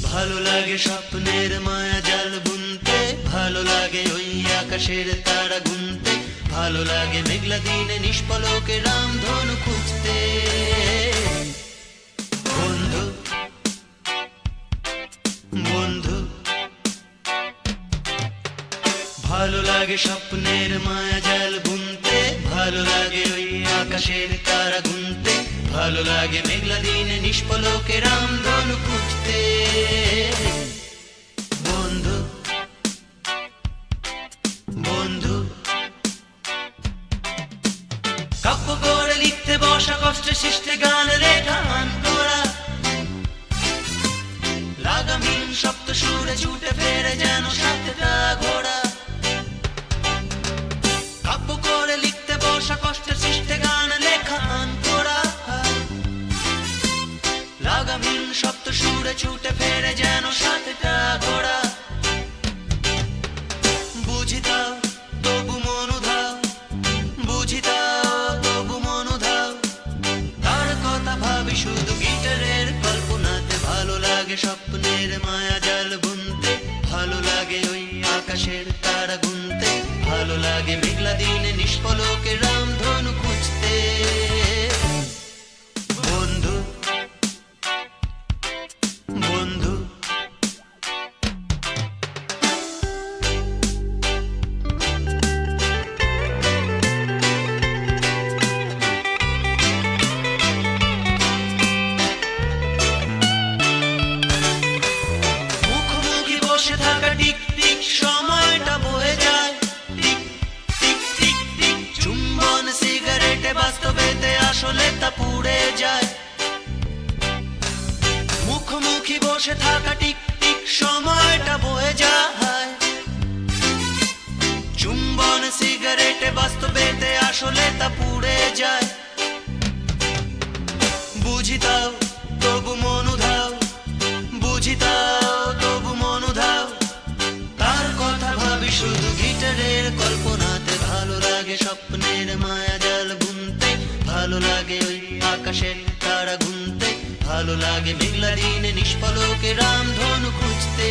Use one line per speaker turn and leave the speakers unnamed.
ভালো লাগে স্বপ্নের মায়া জাল বুনতে, ভালো লাগে ওই আকাশের তারা গুনতে, ভালো লাগে মেঘলা দিনে নিষ্পলকে রামধনু খুঁজতে। বন্ধু বন্ধু ভালো লাগে স্বপ্নের মায়া জাল বুনতে, ভালো লাগে ওই আকাশের তারা গুনতে, ভালো লাগে মেঘলা দিনে নিষ্পলকে রামধনু খুঁজতে। বন্ধু বন্ধু কাব্য করে লিখতে বসা কষ্টে সৃষ্টে গান লেখা মান করা, লাগামহীন সপ্ত সুরে ছুটে ফেরে যেন সাতটা ঘোড়া। কাব্য করে লিখতে বসা কষ্টে সৃষ্টে গান লেখা মান করা, লাগামহীন সপ্ত সুরে ছুটে ফেরে যেন সাতটা ঘোড়া। বুঝিতাও তবু মন উধাও, বুঝিতাও তবু মন উধাও, তার কথা ভাবি শুধু গিটারের কল্পনাতে। ভালো লাগে স্বপ্নের মায়া জাল বুনতে, ভালো লাগে ওই আকাশের তারা গুনতে, ভালো লাগে মেঘলা দিনে নিষ্পলকে রামধনু খুঁজতে। বন্ধু বন্ধু মুখোমুখি বসে থাকা টিক টিক সময়টা বয়ে যায়, টিক টিক টিক টিক চুম্বন সিগারেটে বাস্তবেতে আসলে তা পুড়ে যায়। মুখোমুখি বসে থাকা টিক টিক সময়টা বয়ে যায়, চুম্বন সিগারেটে বাস্তবেতে আসলে তা পুড়ে যায়। বুঝিতাও তবু মন উধাও, বুঝিতাও তবু মন উধাও, তার কথা ভাবি শুধু গিটারের কল্পনাতে। ভালো লাগে স্বপ্নের মায়া জাল বুনতে, ভালো লাগে ওই আকাশের তারা গুনতে, ভালো লাগে মেঘলা দিনে নিষ্পলকে রামধনু খুঁজতে।